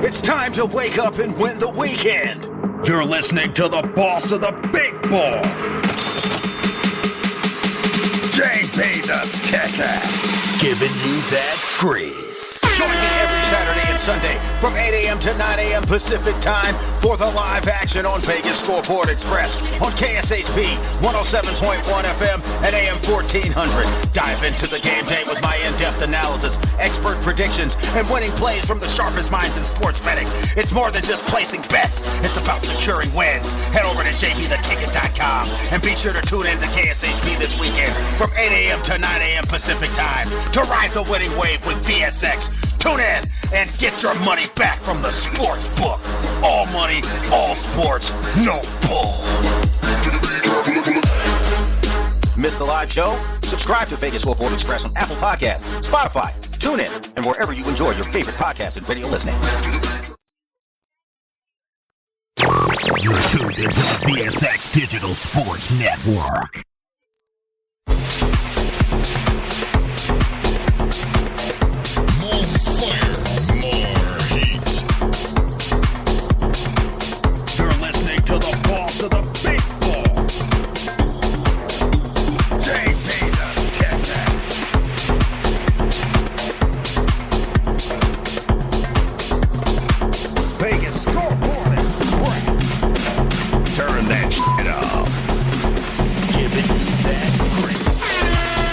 It's time to wake up and win the weekend. You're listening to the boss of the big ball, JB the Kicker, giving you that grease. Join me every Saturday and Sunday from 8 a.m. to 9 a.m. Pacific time for the live action on Vegas Scoreboard Express on KSHP 107.1 FM and AM 1400. Dive into the game day with my in-depth analysis, expert predictions, and winning plays from the sharpest minds in sports betting. It's more than just placing bets. It's about securing wins. Head over to jbtheticket.com and be sure to tune in to KSHP this weekend from 8 a.m. to 9 a.m. Pacific time to ride the winning wave with Vsx. Tune in and get your money back from the sports book. All money, all sports, no bull. Missed the live show? Subscribe to Vegas Scoreboard Express on Apple Podcasts, Spotify, TuneIn, and wherever you enjoy your favorite podcast and video listening. You're tuned into the Vsx Digital Sports Network. To the boss of the big ball, JB the Kicker. Vegas Scoreboard Express. Turn that shit off. Giving you that grease.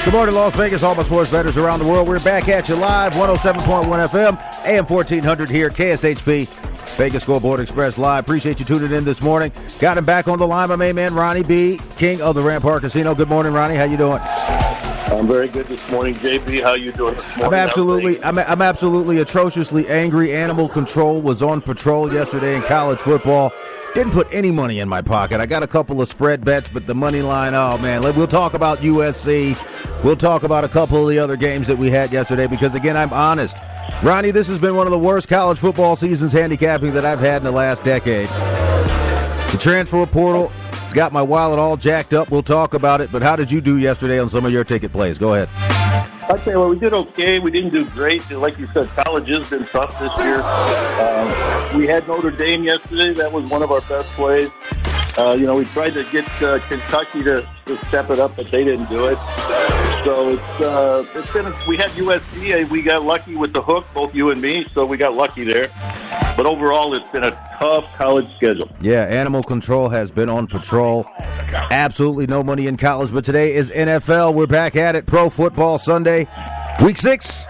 Good morning, Las Vegas, all my sports bettors around the world. We're back at you live, 107.1 FM, AM 1400 here, KSHP. Vegas Scoreboard Express Live. Appreciate you tuning in this morning. Got him back on the line, my main man, Ronnie B., king of the Rampart Casino. Good morning, Ronnie. How you doing? I'm very good this morning, JB. How you doing this morning? I'm absolutely atrociously angry. Animal Control was on patrol yesterday in college football. Didn't put any money in my pocket. I got a couple of spread bets, but the money line, oh, man. We'll talk about USC. We'll talk about a couple of the other games that we had yesterday because, again, I'm honest. Ronnie, this has been one of the worst college football seasons handicapping that I've had in the last decade. The transfer portal has got my wallet all jacked up. We'll talk about it, but how did you do yesterday on some of your ticket plays? Go ahead. I'll tell you what, we did okay. We didn't do great. Like you said, college has been tough this year. We had Notre Dame yesterday. That was one of our best plays. We tried to get Kentucky to step it up, but they didn't do it. So it's been. We had USC. We got lucky with the hook, both you and me. So we got lucky there. But overall, it's been a tough college schedule. Yeah, Animal Control has been on patrol. Absolutely no money in college, but today is NFL. We're back at it. Pro Football Sunday, Week 6.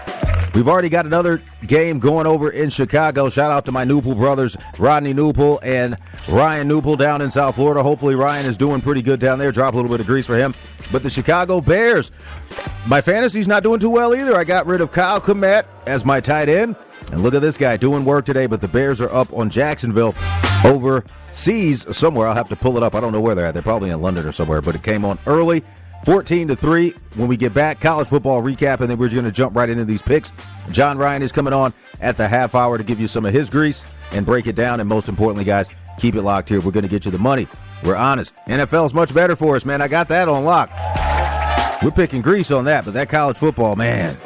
We've already got another game going over in Chicago. Shout out to my Newpool brothers, Rodney Newpool and Ryan Newpool down in South Florida. Hopefully Ryan is doing pretty good down there. Drop a little bit of grease for him. But the Chicago Bears, my fantasy's not doing too well either. I got rid of Kyle Kmet as my tight end. And look at this guy doing work today, but the Bears are up on Jacksonville overseas somewhere. I'll have to pull it up. I don't know where they're at. They're probably in London or somewhere, but it came on early. 14-3. When we get back, college football recap, and then we're going to jump right into these picks. John Ryan is coming on at the half hour to give you some of his grease and break it down. And most importantly, guys, keep it locked here. We're going to get you the money. We're honest. NFL's much better for us, man. I got that on lock. We're picking grease on that, but that college football, man.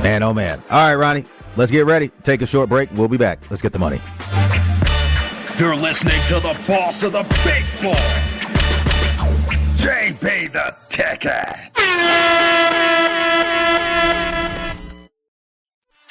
Man, oh, man. All right, Ronnie, let's get ready. Take a short break. We'll be back. Let's get the money. You're listening to the boss of the big ball, JB the Kicker.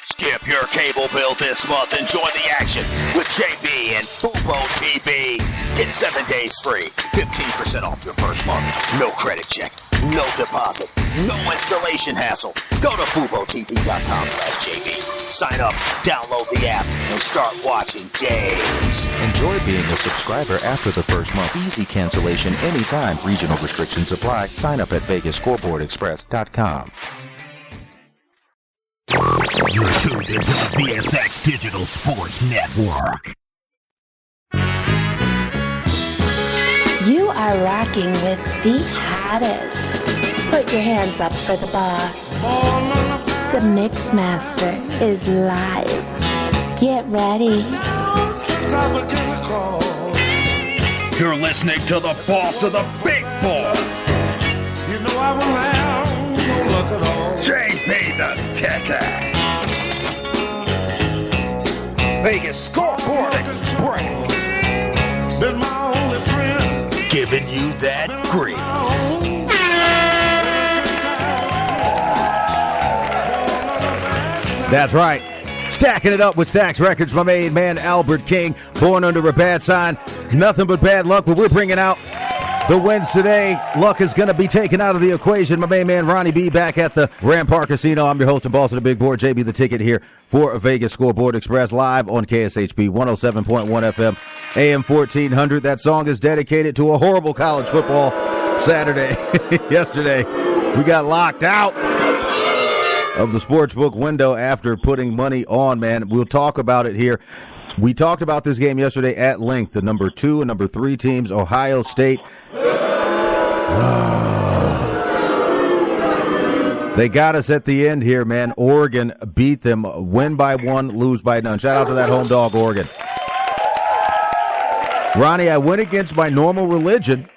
Skip your cable bill this month and join the action with JB and Fubo TV. Get 7 days free, 15% off your first month. No credit check, no deposit, no installation hassle. Go to FuboTV.com/JB. Sign up, download the app, and start watching games. Enjoy being a subscriber after the first month. Easy cancellation anytime. Regional restrictions apply. Sign up at VegasScoreboardExpress.com. You're tuned into the Vsx Digital Sports Network. You are rocking with the hottest. Put your hands up for the boss. The Mix Master is live. Get ready. You're listening to the boss of the big ball, JB the Kicker. Vegas Scoreboard Express. Been my only friend. Giving you that grease. That's right. Stacking it up with Stax Records, my main man Albert King, born under a bad sign. Nothing but bad luck, but we're bringing out the wins today. Luck is going to be taken out of the equation. My main man Ronnie B back at the Rampart Casino. I'm your host and boss of the big board, JB the Ticket, here for Vegas Scoreboard Express, live on KSHP 107.1 FM, AM 1400. That song is dedicated to a horrible college football Saturday. Yesterday, we got locked out of the sportsbook window after putting money on, man. We'll talk about it here. We talked about this game yesterday at length. The number 2 and number 3 teams, Ohio State. They got us at the end here, man. Oregon beat them. Win by 1, lose by none. Shout out to that home dog, Oregon. Ronnie, I went against my normal religion,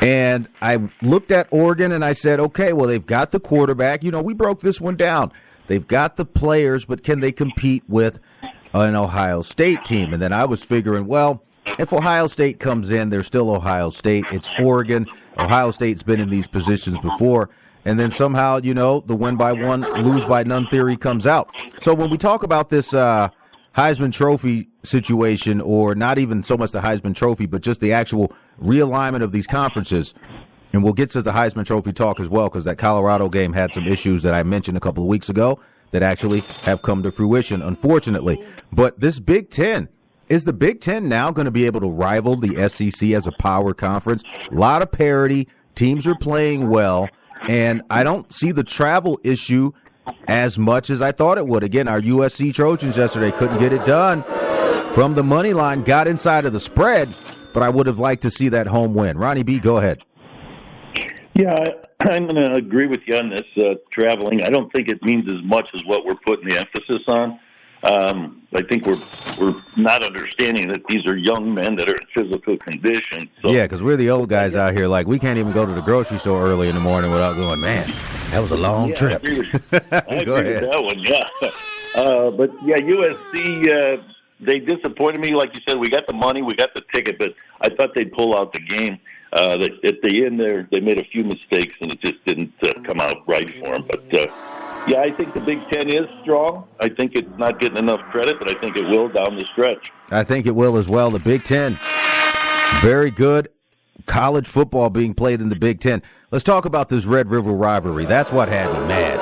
and I looked at Oregon and I said, okay, well, they've got the quarterback. You know, we broke this one down. They've got the players, but can they compete with an Ohio State team? And then I was figuring, well, if Ohio State comes in, they're still Ohio State. It's Oregon. Ohio State's been in these positions before. And then somehow, you know, the win by 1, lose by none theory comes out. So when we talk about this Heisman Trophy situation, or not even so much the Heisman Trophy, but just the actual realignment of these conferences, and we'll get to the Heisman Trophy talk as well, because that Colorado game had some issues that I mentioned a couple of weeks ago that actually have come to fruition, unfortunately. But this Big Ten, is the Big Ten now going to be able to rival the SEC as a power conference? A lot of parity. Teams are playing well, and I don't see the travel issue as much as I thought it would. Again, our USC Trojans yesterday couldn't get it done from the money line, got inside of the spread, but I would have liked to see that home win. Ronnie B., go ahead. Yeah, I'm going to agree with you on this traveling. I don't think it means as much as what we're putting the emphasis on. I think we're not understanding that these are young men that are in physical condition. So. Yeah, because we're the old guys out here. Like, we can't even go to the grocery store early in the morning without going, man, that was a long trip. I agree with that one, yeah. But, yeah, USC, they disappointed me. Like you said, we got the money, we got the ticket, but I thought they'd pull out the game. At the end there, they made a few mistakes, and it just didn't come out right for them. But, yeah, I think the Big Ten is strong. I think it's not getting enough credit, but I think it will down the stretch. I think it will as well. The Big Ten, very good college football being played in the Big Ten. Let's talk about this Red River rivalry. That's what had me mad.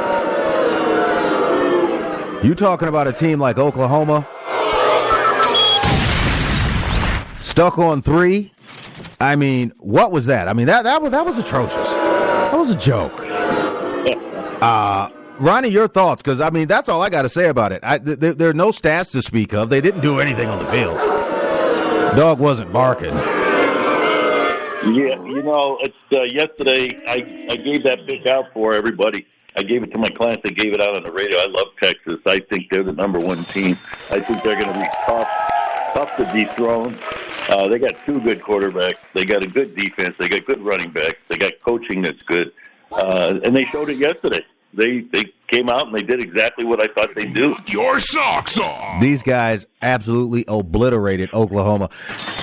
You talking about a team like Oklahoma, stuck on 3. I mean, what was that? I mean, that was atrocious. That was a joke. Ronnie, your thoughts? Because, I mean, that's all I got to say about it. There are no stats to speak of. They didn't do anything on the field. Dog wasn't barking. Yeah, you know, it's yesterday I gave that pick out for everybody. I gave it to my clients. They gave it out on the radio. I love Texas. I think they're the number 1 team. I think they're going to be tough to dethrone. They got 2 good quarterbacks. They got a good defense. They got good running backs. They got coaching that's good. And they showed it yesterday. They came out and they did exactly what I thought they'd do. Your socks off. These guys absolutely obliterated Oklahoma.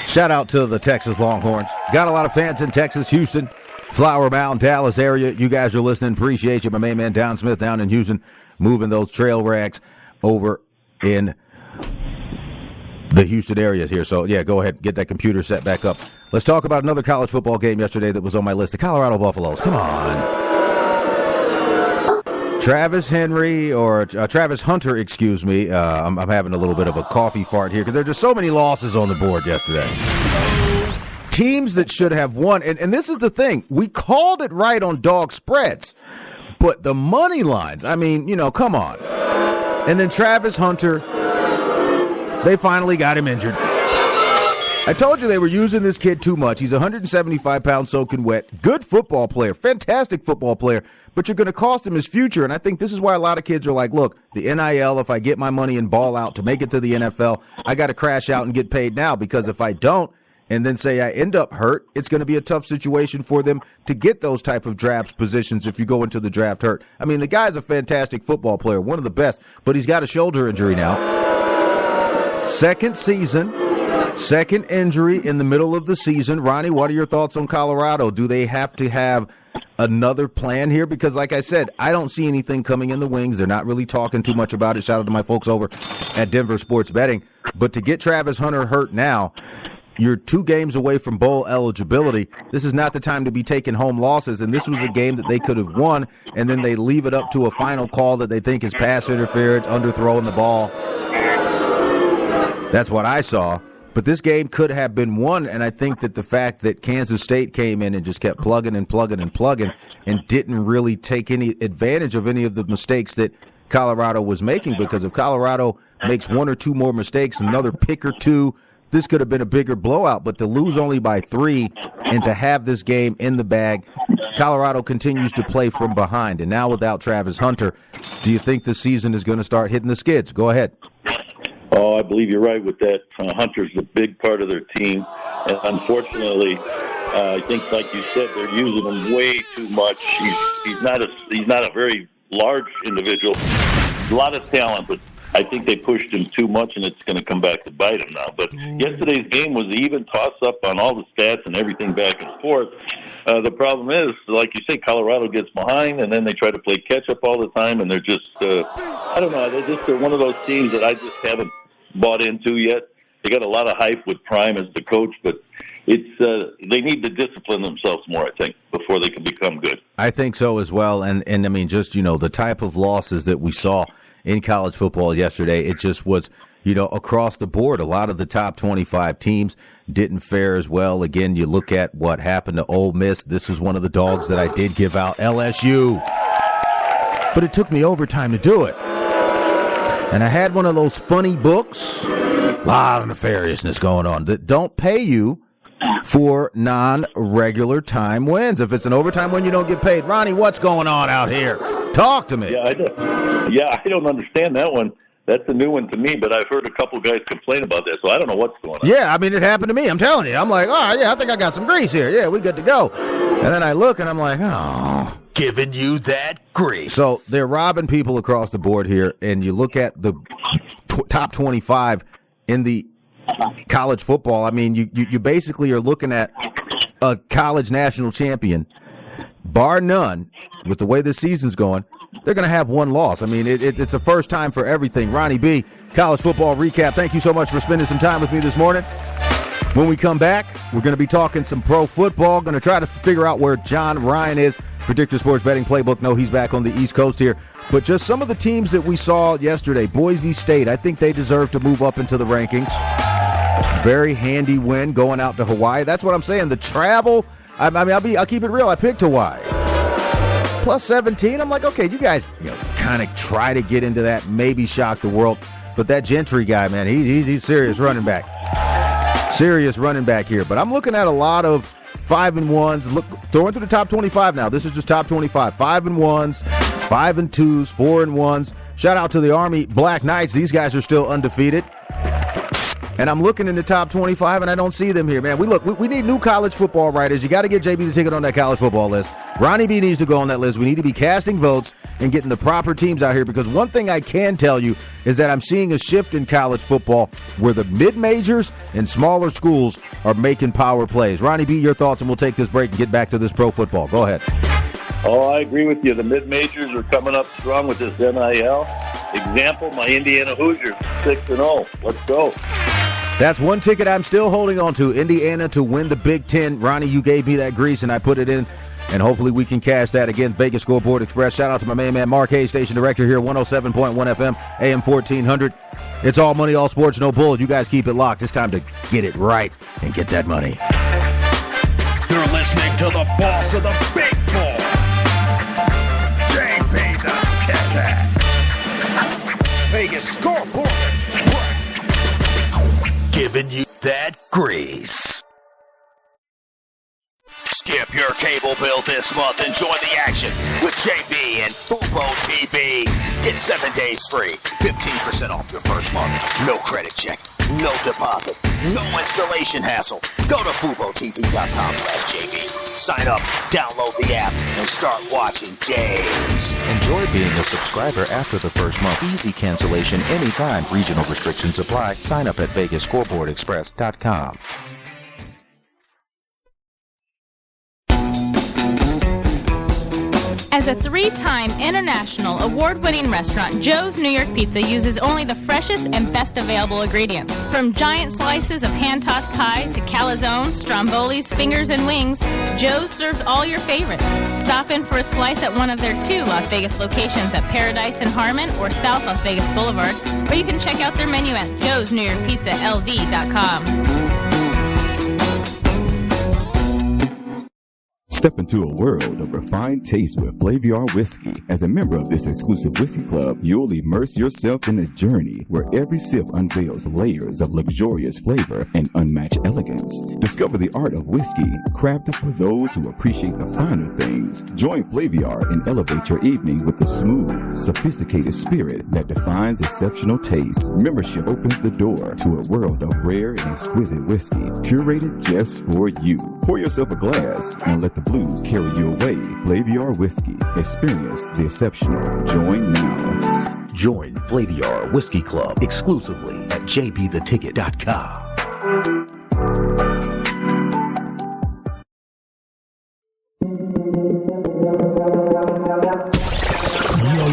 Shout out to the Texas Longhorns. Got a lot of fans in Texas, Houston, Flower Mound, Dallas area. You guys are listening. Appreciate you. My main man, Don Smith, down in Houston, moving those trail rags over in the Houston areas here. So, yeah, go ahead. Get that computer set back up. Let's talk about another college football game yesterday that was on my list. The Colorado Buffaloes. Come on. Travis Hunter, excuse me. I'm having a little bit of a coffee fart here because there are just so many losses on the board yesterday. Teams that should have won, and this is the thing. We called it right on dog spreads, but the money lines, I mean, you know, come on. And then Travis Hunter, they finally got him injured. I told you they were using this kid too much. He's 175 pounds soaking wet. Good football player, fantastic football player, but you're going to cost him his future. And I think this is why a lot of kids are like, look, the NIL, if I get my money and ball out to make it to the NFL, I got to crash out and get paid now, because if I don't, and then say I end up hurt, it's going to be a tough situation for them to get those type of draft positions if you go into the draft hurt. I mean, the guy's a fantastic football player, one of the best, but he's got a shoulder injury now. Second season, second injury in the middle of the season. Ronnie, what are your thoughts on Colorado? Do they have to have another plan here? Because like I said, I don't see anything coming in the wings. They're not really talking too much about it. Shout out to my folks over at Denver Sports Betting. But to get Travis Hunter hurt now, you're 2 games away from bowl eligibility. This is not the time to be taking home losses, and this was a game that they could have won, and then they leave it up to a final call that they think is pass interference, underthrowing the ball. That's what I saw. But this game could have been won, and I think that the fact that Kansas State came in and just kept plugging and didn't really take any advantage of any of the mistakes that Colorado was making, because if Colorado makes 1 or 2 more mistakes, another pick or 2, this could have been a bigger blowout. But to lose only by 3 and to have this game in the bag, Colorado continues to play from behind. And now without Travis Hunter, do you think the season is going to start hitting the skids? Go ahead. Oh, I believe you're right with that. Hunter's a big part of their team. And unfortunately, I think, like you said, they're using him way too much. He's not a very large individual. A lot of talent, but I think they pushed him too much, and it's going to come back to bite him now. But yesterday's game was an even toss-up on all the stats and everything back and forth. The problem is, like you say, Colorado gets behind, and then they try to play catch-up all the time, and they're just, I don't know, they're one of those teams that I just haven't bought into yet. They got a lot of hype with Prime as the coach, but they need to discipline themselves more, I think, before they can become good. I think so as well, and I mean, just, the type of losses that we saw in college football yesterday, it just was, across the board. A lot of the top 25 teams didn't fare as well. Again, you look at what happened to Ole Miss. This is one of the dogs that I did give out, LSU. But it took me overtime to do it. And I had one of those funny books, a lot of nefariousness going on, that don't pay you for non-regular time wins. If it's an overtime win, you don't get paid. Ronnie, what's going on out here? Talk to me. Yeah, I don't understand that one. That's a new one to me, but I've heard a couple guys complain about that, so I don't know what's going on. Yeah, I mean, it happened to me. I'm telling you. I'm like, I think I got some grease here. Yeah, we good to go. And then I look, and I'm like, oh. Giving you that grease. So they're robbing people across the board here, and you look at the top 25 in the college football. I mean, you basically are looking at a college national champion, bar none, with the way this season's going. They're going to have one loss. I mean, it's a first time for everything. Ronnie B, college football recap. Thank you so much for spending some time with me this morning. When we come back, we're going to be talking some pro football. Going to try to figure out where John Ryan is. Predictor Sports Betting Playbook. No, he's back on the East Coast here. But just some of the teams that we saw yesterday. Boise State, I think they deserve to move up into the rankings. Very handy win going out to Hawaii. That's what I'm saying. The travel, I mean, I'll keep it real. I picked Hawaii. Plus 17, I'm like, okay, you guys kind of try to get into that, maybe shock the world. But that Gentry guy, man, he's serious running back. Serious running back here. But I'm looking at a lot of 5-1s. Look, throwing through the top 25 now. This is just top 25. 5-1s, 5-2s, 4-1s. Shout out to the Army Black Knights. These guys are still undefeated. And I'm looking in the top 25, and I don't see them here, man. We need new college football writers. You got to get JB the ticket on that college football list. Ronnie B needs to go on that list. We need to be casting votes and getting the proper teams out here, because one thing I can tell you is that I'm seeing a shift in college football where the mid-majors and smaller schools are making power plays. Ronnie B, your thoughts, and we'll take this break and get back to this pro football. Go ahead. Oh, I agree with you. The mid-majors are coming up strong with this NIL. Example, my Indiana Hoosiers, 6-0. Let's go. That's one ticket I'm still holding on to, Indiana to win the Big Ten. Ronnie, you gave me that grease, and I put it in, and hopefully we can cash that again. Vegas Scoreboard Express. Shout out to my main man, Mark Hayes, station director here, 107.1 FM, AM 1400. It's all money, all sports, no bull. You guys keep it locked. It's time to get it right and get that money. You're listening to the boss of the big ball, JB the Cat. Vegas Scoreboard Express. Giving you that grease. Skip your cable bill this month and join the action with JB and Fubo TV. Get 7 days free, 15% off your first month. No credit check, no deposit, no installation hassle. Go to FuboTV.com/JB. Sign up, download the app, and start watching games. Enjoy being a subscriber after the first month. Easy cancellation anytime. Regional restrictions apply. Sign up at VegasScoreboardExpress.com. As a 3-time international award-winning restaurant, Joe's New York Pizza uses only the freshest and best available ingredients. From giant slices of hand-tossed pie to calzones, strombolis, fingers, and wings, Joe's serves all your favorites. Stop in for a slice at one of their 2 Las Vegas locations at Paradise and Harmon or South Las Vegas Boulevard, or you can check out their menu at joesnewyorkpizzalv.com. Step into a world of refined taste with Flaviar Whiskey. As a member of this exclusive whiskey club, you'll immerse yourself in a journey where every sip unveils layers of luxurious flavor and unmatched elegance. Discover the art of whiskey, crafted for those who appreciate the finer things. Join Flaviar and elevate your evening with the smooth, sophisticated spirit that defines exceptional taste. Membership opens the door to a world of rare and exquisite whiskey, curated just for you. Pour yourself a glass and let the blues carry you away. Flaviar Whiskey. Experience the exceptional. Join now. Join Flaviar Whiskey Club exclusively at jbtheticket.com.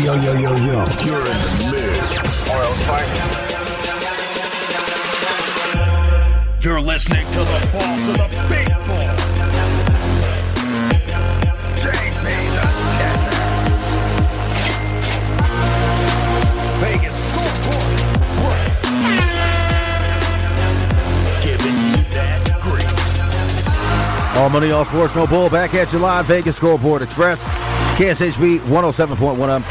Yo. You're in the mix. You're listening to the boss of the big ball. JB the Cat. Vegas Scoreboard Express. Giving you that green. All money, all sports, no bull. Back at you live, Vegas Scoreboard Express. KSHB 107.1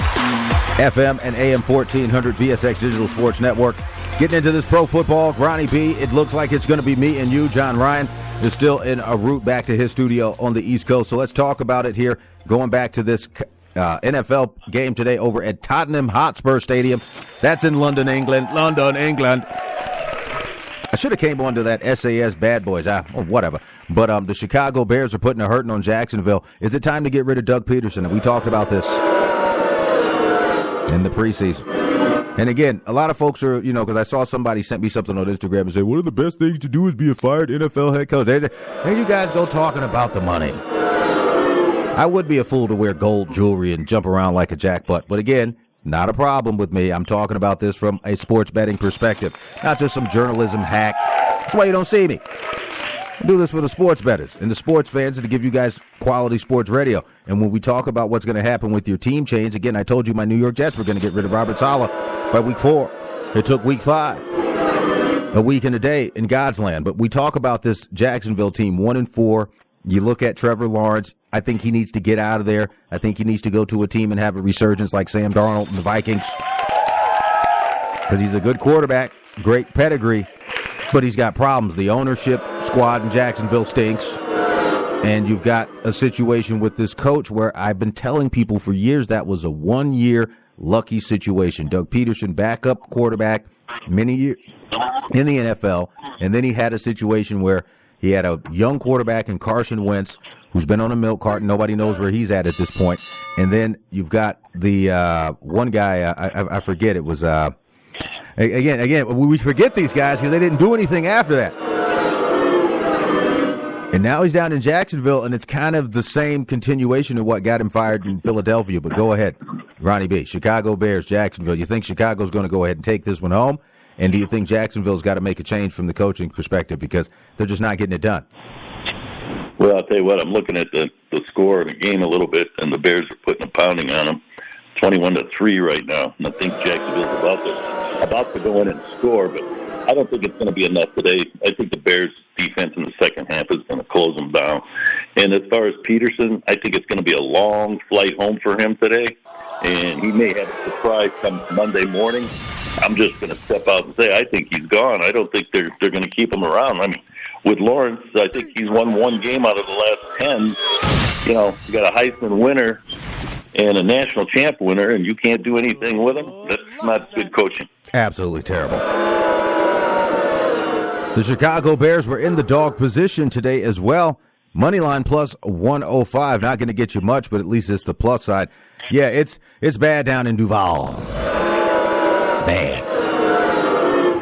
FM and AM 1400 VSX Digital Sports Network. Getting into this pro football, Ronnie B. It looks like it's going to be me and you. John Ryan is still in a route back to his studio on the East Coast. So let's talk about it here. Going back to this NFL game today over at Tottenham Hotspur Stadium. That's in London, England. I should have came on to that SAS Bad Boys, or whatever. But the Chicago Bears are putting a hurting on Jacksonville. Is it time to get rid of Doug Peterson? And we talked about this in the preseason. And again, a lot of folks are, because I saw somebody sent me something on Instagram and said, one of the best things to do is be a fired NFL head coach. There you guys go talking about the money. I would be a fool to wear gold jewelry and jump around like a jackbutt. But again, not a problem with me. I'm talking about this from a sports betting perspective, not just some journalism hack. That's why you don't see me. I do this for the sports bettors and the sports fans and to give you guys quality sports radio. And when we talk about what's going to happen with your team change, again, I told you my New York Jets were going to get rid of Robert Saleh by week 4. It took week 5, a week and a day in God's land. But we talk about this Jacksonville team, 1-4. You look at Trevor Lawrence. I think he needs to get out of there. I think he needs to go to a team and have a resurgence like Sam Darnold and the Vikings, because he's a good quarterback, great pedigree, but he's got problems. The ownership squad in Jacksonville stinks, and you've got a situation with this coach where I've been telling people for years that was a one-year lucky situation. Doug Peterson, backup quarterback, many years in the NFL, and then he had a situation where he had a young quarterback in Carson Wentz who's been on a milk carton. Nobody knows where he's at this point. And then you've got the one guy, I forget, it was, again, we forget these guys because they didn't do anything after that. And now he's down in Jacksonville, and it's kind of the same continuation of what got him fired in Philadelphia. But go ahead, Ronnie B. Chicago Bears, Jacksonville. You think Chicago's going to go ahead and take this one home? And do you think Jacksonville's got to make a change from the coaching perspective because they're just not getting it done? Well, I'll tell you what, I'm looking at the score of the game a little bit, and the Bears are putting a pounding on them, 21-3 right now. And I think Jacksonville's about to go in and score, but I don't think it's going to be enough today. I think the Bears' defense in the second half is going to close them down. And as far as Peterson, I think it's going to be a long flight home for him today, and he may have a surprise come Monday morning. I'm just going to step out and say I think he's gone. I don't think they're going to keep him around. I mean, with Lawrence, I think he's won one game out of the last 10. You know, you got a Heisman winner and a national champ winner, and you can't do anything with him. That's not good coaching. Absolutely terrible. The Chicago Bears were in the dog position today as well. Moneyline plus 105. Not going to get you much, but at least it's the plus side. Yeah, it's bad down in Duval. It's bad.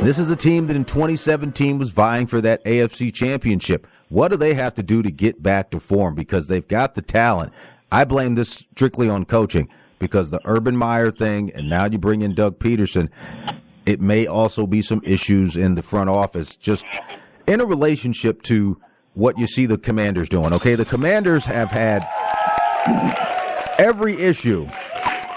This is a team that in 2017 was vying for that AFC championship. What do they have to do to get back to form? Because they've got the talent. I blame this strictly on coaching because the Urban Meyer thing, and now you bring in Doug Peterson, it may also be some issues in the front office, just in a relationship to what you see the Commanders doing. Okay, the Commanders have had every issue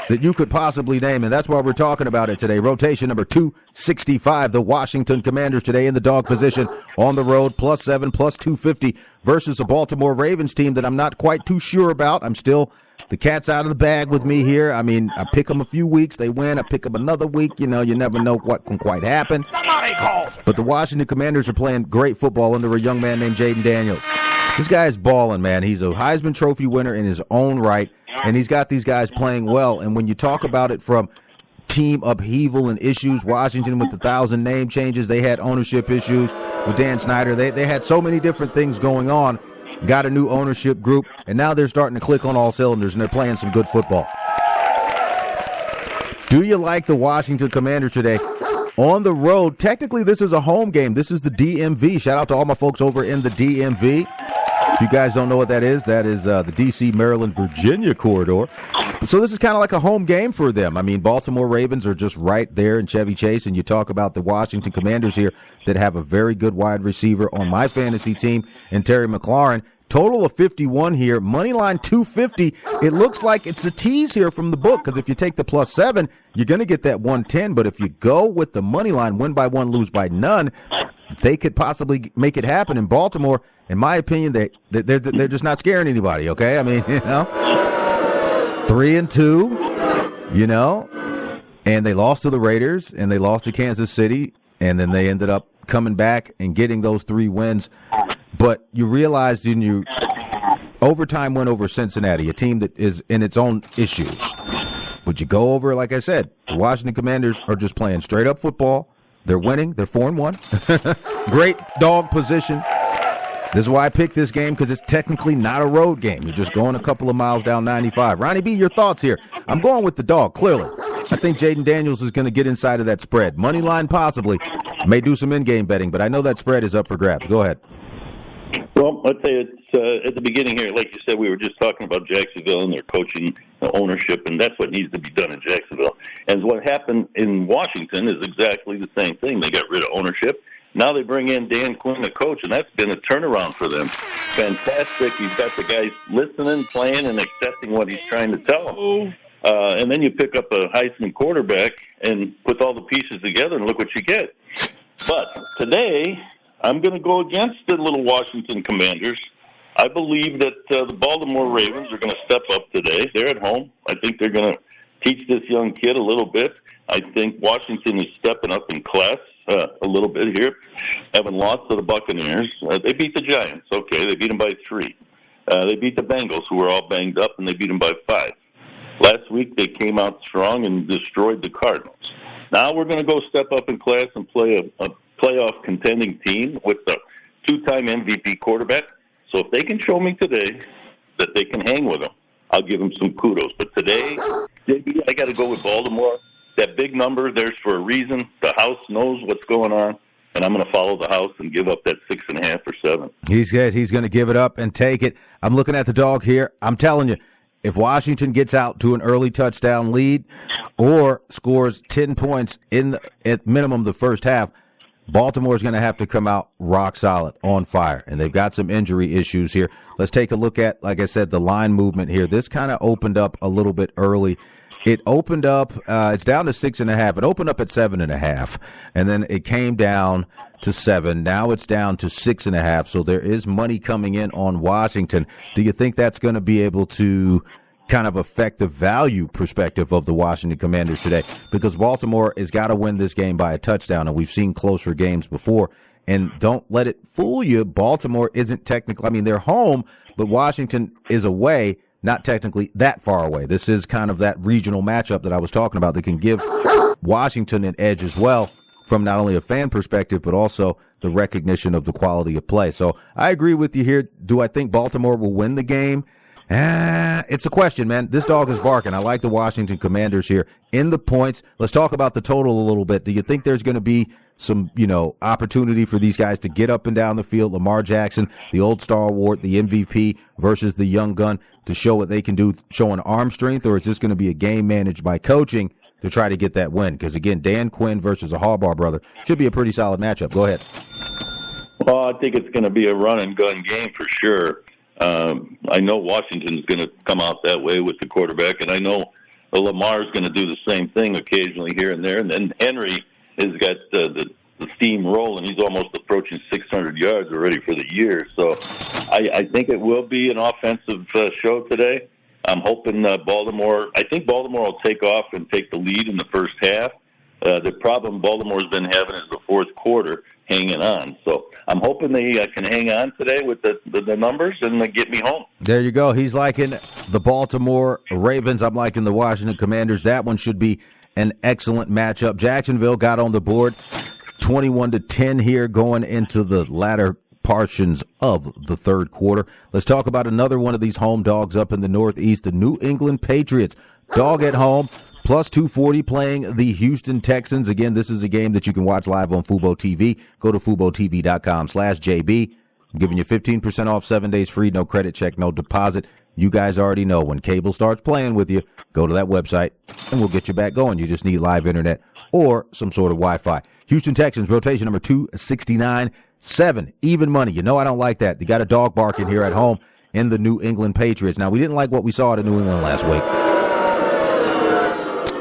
that you could possibly name, and that's why we're talking about it today. Rotation number 265, the Washington Commanders today in the dog position on the road, +7, +250 versus a Baltimore Ravens team that I'm not quite too sure about. I'm still, the cat's out of the bag with me here. I mean, I pick them a few weeks, they win. I pick them another week. You know, you never know what can quite happen. Somebody calls. But the Washington Commanders are playing great football under a young man named Jaden Daniels. This guy is balling, man. He's a Heisman Trophy winner in his own right, and he's got these guys playing well. And when you talk about it from team upheaval and issues, Washington with 1,000 name changes, they had ownership issues with Dan Snyder. They had so many different things going on. Got a new ownership group, and now they're starting to click on all cylinders, and they're playing some good football. Do you like the Washington Commanders today? On the road, technically this is a home game. This is the DMV. Shout out to all my folks over in the DMV. If you guys don't know what that is the D.C., Maryland, Virginia corridor. So this is kind of like a home game for them. I mean, Baltimore Ravens are just right there in Chevy Chase, and you talk about the Washington Commanders here that have a very good wide receiver on my fantasy team, and Terry McLaurin. Total of 51 here. Moneyline 250. It looks like it's a tease here from the book because if you take the +7, you're going to get that 110. But if you go with the moneyline, win by one, lose by none, they could possibly make it happen. In Baltimore, in my opinion, they're just not scaring anybody, okay? I mean, 3-2, and they lost to the Raiders, and they lost to Kansas City, and then they ended up coming back and getting those 3 wins. But you realize in your overtime win over Cincinnati, a team that is in its own issues. But you go over, like I said, the Washington Commanders are just playing straight up football. They're winning. They're 4-1. Great dog position. This is why I picked this game, because it's technically not a road game. You're just going a couple of miles down 95. Ronnie B., your thoughts here? I'm going with the dog, clearly. I think Jaden Daniels is going to get inside of that spread. Money line possibly. May do some in-game betting, but I know that spread is up for grabs. Go ahead. Well, I'd say it's at the beginning here. Like you said, we were just talking about Jacksonville and their coaching ownership, and that's what needs to be done in Jacksonville. And what happened in Washington is exactly the same thing. They got rid of ownership. Now they bring in Dan Quinn, the coach, and that's been a turnaround for them. Fantastic. He's got the guys listening, playing, and accepting what he's trying to tell them. And then you pick up a Heisman quarterback and put all the pieces together and look what you get. But today, I'm going to go against the little Washington Commanders. I believe that the Baltimore Ravens are going to step up today. They're at home. I think they're going to teach this young kid a little bit. I think Washington is stepping up in class a little bit here, having lost to the Buccaneers. They beat the Giants. Okay, they beat them by 3. They beat the Bengals, who were all banged up, and they beat them by 5. Last week, they came out strong and destroyed the Cardinals. Now we're going to go step up in class and play a playoff contending team with the 2-time MVP quarterback. So if they can show me today that they can hang with them, I'll give them some kudos. But today, JB, I got to go with Baltimore. That big number, there's for a reason. The house knows what's going on, and I'm going to follow the house and give up that 6.5 or 7. He's going to give it up and take it. I'm looking at the dog here. I'm telling you, if Washington gets out to an early touchdown lead or scores 10 points at minimum the first half, Baltimore's going to have to come out rock solid, on fire, and they've got some injury issues here. Let's take a look at, like I said, the line movement here. This kind of opened up a little bit early. It opened up, it's down to 6.5. It opened up at 7.5, and then it came down to 7. Now it's down to 6.5, so there is money coming in on Washington. Do you think that's going to be able to kind of affect the value perspective of the Washington Commanders today? Because Baltimore has got to win this game by a touchdown, and we've seen closer games before. And don't let it fool you. Baltimore isn't technically, I mean, they're home, but Washington is away, not technically that far away. This is kind of that regional matchup that I was talking about that can give Washington an edge as well from not only a fan perspective, but also the recognition of the quality of play. So I agree with you here. Do I think Baltimore will win the game? It's a question, man. This dog is barking. I like the Washington Commanders here in the points. Let's talk about the total a little bit. Do you think there's going to be some, opportunity for these guys to get up and down the field? Lamar Jackson, the old stalwart, the MVP versus the young gun to show what they can do, showing arm strength, or is this going to be a game managed by coaching to try to get that win? Because, again, Dan Quinn versus a Harbaugh brother should be a pretty solid matchup. Go ahead. Well, I think it's going to be a run-and-gun game for sure. I know Washington's going to come out that way with the quarterback, and I know Lamar's going to do the same thing occasionally here and there. And then Henry has got the steam rolling. He's almost approaching 600 yards already for the year. So I think it will be an offensive show today. I'm hoping Baltimore will take off and take the lead in the first half. The problem Baltimore's been having is the fourth quarter hanging on. So I'm hoping they can hang on today with the numbers and get me home. There you go. He's liking the Baltimore Ravens. I'm liking the Washington Commanders. That one should be an excellent matchup. Jacksonville got on the board 21-10 here going into the latter portions of the third quarter. Let's talk about another one of these home dogs up in the Northeast, the New England Patriots. Dog at home, plus 240 playing the Houston Texans. Again, this is a game that you can watch live on Fubo TV. Go to FuboTV.com/JB. I'm giving you 15% off, 7 days free, no credit check, no deposit. You guys already know when cable starts playing with you, go to that website and we'll get you back going. You just need live internet or some sort of Wi-Fi. Houston Texans, rotation number 269, 7, even money. You know I don't like that. They got a dog barking here at home in the New England Patriots. Now, we didn't like what we saw at New England last week.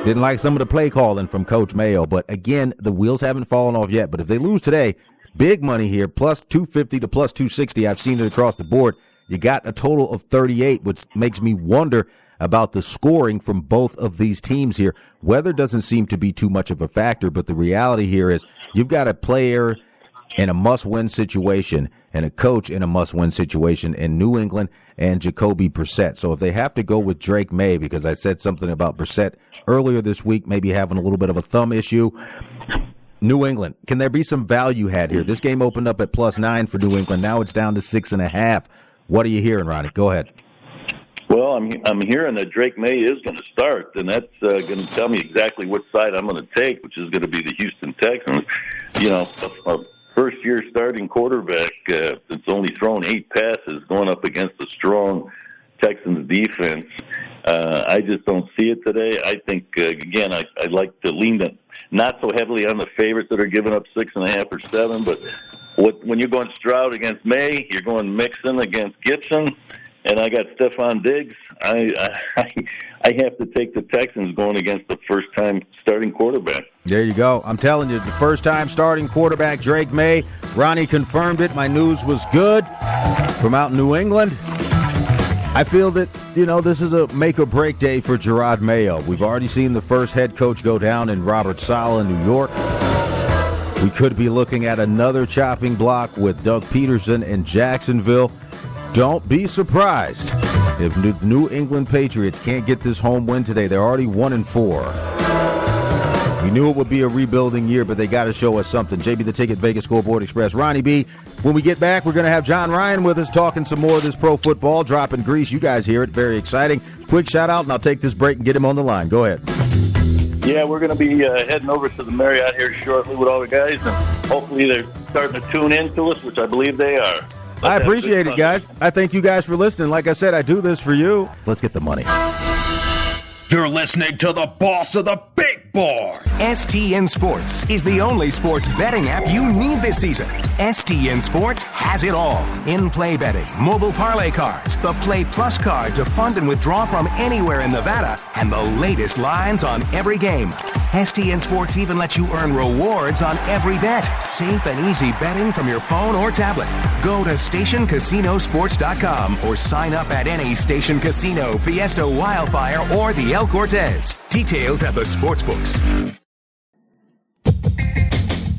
Didn't like some of the play calling from Coach Mayo. But, again, the wheels haven't fallen off yet. But if they lose today, big money here, plus 250 to plus 260. I've seen it across the board. You got a total of 38, which makes me wonder about the scoring from both of these teams here. Weather doesn't seem to be too much of a factor, but the reality here is you've got a player in a must-win situation and a coach in a must-win situation in New England and Jacoby Brissett. So if they have to go with Drake May, because I said something about Brissett earlier this week, maybe having a little bit of a thumb issue, New England, can there be some value had here? This game opened up at plus 9 for New England. Now it's down to 6.5. What are you hearing, Ronnie? Go ahead. Well, I'm hearing that Drake May is going to start, and that's going to tell me exactly what side I'm going to take, which is going to be the Houston Texans. You know, a first-year starting quarterback that's only thrown 8 passes going up against a strong Texans defense. I just don't see it today. I think, again, I'd like to lean not so heavily on the favorites that are giving up 6.5 or 7, but when you're going Stroud against May, you're going Mixon against Gibson, and I got Stephon Diggs. I have to take the Texans going against the first-time starting quarterback. There you go. I'm telling you, the first-time starting quarterback, Drake May. Ronnie confirmed it. My news was good from out in New England. I feel that, this is a make-or-break day for Gerard Mayo. We've already seen the first head coach go down in Robert Saleh in New York. We could be looking at another chopping block with Doug Peterson in Jacksonville. Don't be surprised if the New England Patriots can't get this home win today. They're already 1-4. We knew it would be a rebuilding year, but they got to show us something. JB the Ticket, Vegas Scoreboard Express. Ronnie B, when we get back, we're going to have John Ryan with us talking some more of this pro football, dropping grease. You guys hear it. Very exciting. Quick shout-out, and I'll take this break and get him on the line. Go ahead. Yeah, we're going to be heading over to the Marriott here shortly with all the guys, and hopefully they're starting to tune in to us, which I believe they are. I appreciate it, guys. I thank you guys for listening. Like I said, I do this for you. Let's get the money. You're listening to the boss of the big board. STN Sports is the only sports betting app you need this season. STN Sports has it all. In-play betting, mobile parlay cards, the Play Plus card to fund and withdraw from anywhere in Nevada, and the latest lines on every game. STN Sports even lets you earn rewards on every bet. Safe and easy betting from your phone or tablet. Go to StationCasinoSports.com or sign up at any Station Casino, Fiesta Wildfire, or the El Cortez. Details at the sports books.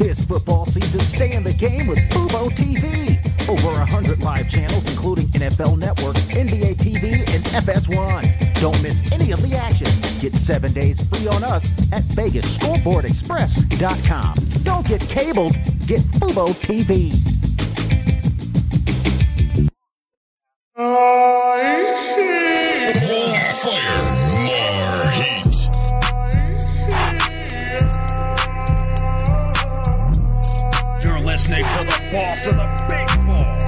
This football season, stay in the game with Fubo TV. Over 100 live channels, including NFL Network, NBA TV, and FS1. Don't miss any of the action. Get 7 days free on us at VegasScoreboardExpress.com. Don't get cabled. Get Fubo TV. More fire, more heat. You're listening to the boss of the big ball.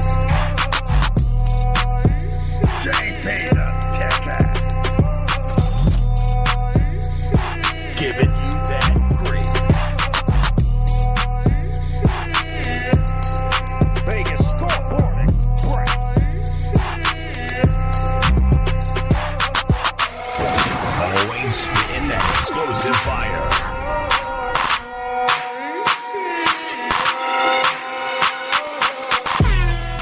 JP the Ticker. Giving you that green. Vegas Scoreboard Express. Always spitting that explosive fire.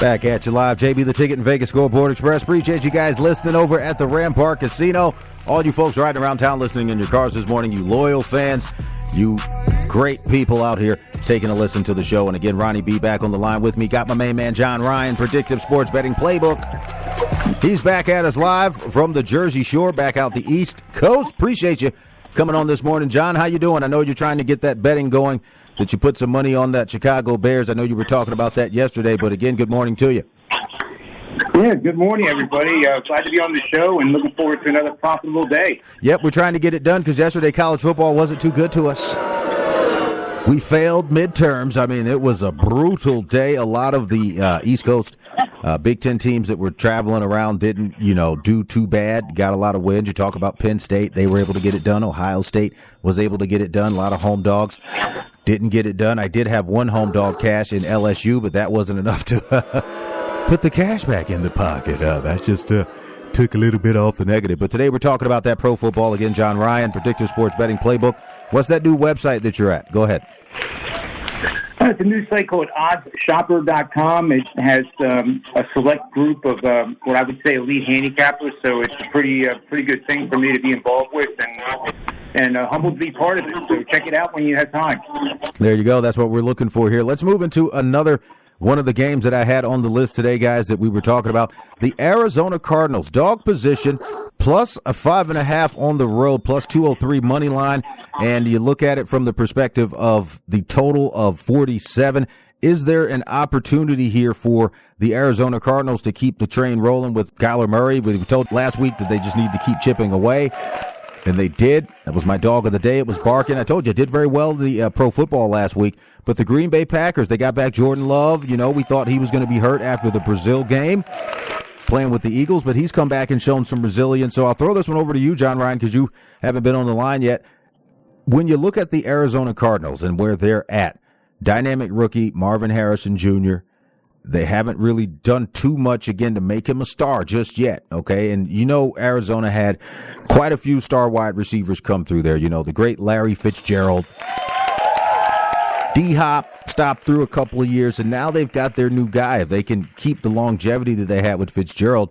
Back at you live, JB the Ticket and Vegas Scoreboard Express. Appreciate you guys listening over at the Rampart Casino. All you folks riding around town listening in your cars this morning, you loyal fans, you great people out here taking a listen to the show. And again, Ronnie B back on the line with me. Got my main man, John Ryan, Predictive Sports Betting Playbook. He's back at us live from the Jersey Shore, back out the East Coast. Appreciate you coming on this morning. John, how you doing? I know you're trying to get that betting going, that you put some money on that Chicago Bears. I know you were talking about that yesterday, but again, good morning to you. Yeah, good morning, everybody. Glad to be on the show and looking forward to another profitable day. Yep, we're trying to get it done because yesterday college football wasn't too good to us. We failed midterms. I mean, it was a brutal day. A lot of the East Coast Big Ten teams that were traveling around didn't, do too bad. Got a lot of wins. You talk about Penn State. They were able to get it done. Ohio State was able to get it done. A lot of home dogs didn't get it done. I did have one home dog cash in LSU, but that wasn't enough to put the cash back in the pocket. That just took a little bit off the negative. But today we're talking about that pro football. Again, John Ryan, Predictive Sports Betting Playbook. What's that new website that you're at? Go ahead. It's a new site called OddsShopper.com. It has a select group of what I would say elite handicappers, so it's a pretty good thing for me to be involved with and humbled to be part of it. So check it out when you have time. There you go. That's what we're looking for here. Let's move into another one of the games that I had on the list today, guys, that we were talking about. The Arizona Cardinals, dog position, plus a 5.5 on the road, plus 203 money line. And you look at it from the perspective of the total of 47. Is there an opportunity here for the Arizona Cardinals to keep the train rolling with Kyler Murray? We were told last week that they just need to keep chipping away. And they did. That was my dog of the day. It was barking. I told you, did very well in the pro football last week. But the Green Bay Packers, they got back Jordan Love. We thought he was going to be hurt after the Brazil game, playing with the Eagles. But he's come back and shown some resilience. So I'll throw this one over to you, John Ryan, because you haven't been on the line yet. When you look at the Arizona Cardinals and where they're at, dynamic rookie Marvin Harrison Jr., they haven't really done too much, again, to make him a star just yet, okay? And Arizona had quite a few star wide receivers come through there. The great Larry Fitzgerald. D-Hop stopped through a couple of years, and now they've got their new guy. If they can keep the longevity that they had with Fitzgerald,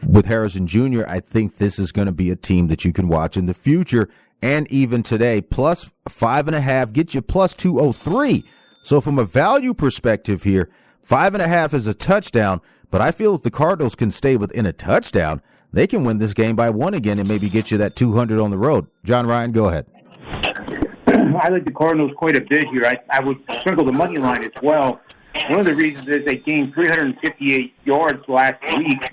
with Harrison Jr., I think this is going to be a team that you can watch in the future and even today. Plus 5.5, get you plus 203. So from a value perspective here, 5.5 is a touchdown, but I feel if the Cardinals can stay within a touchdown, they can win this game by one again and maybe get you that 200 on the road. John Ryan, go ahead. I like the Cardinals quite a bit here. I would sprinkle the money line as well. One of the reasons is they gained 358 yards last week,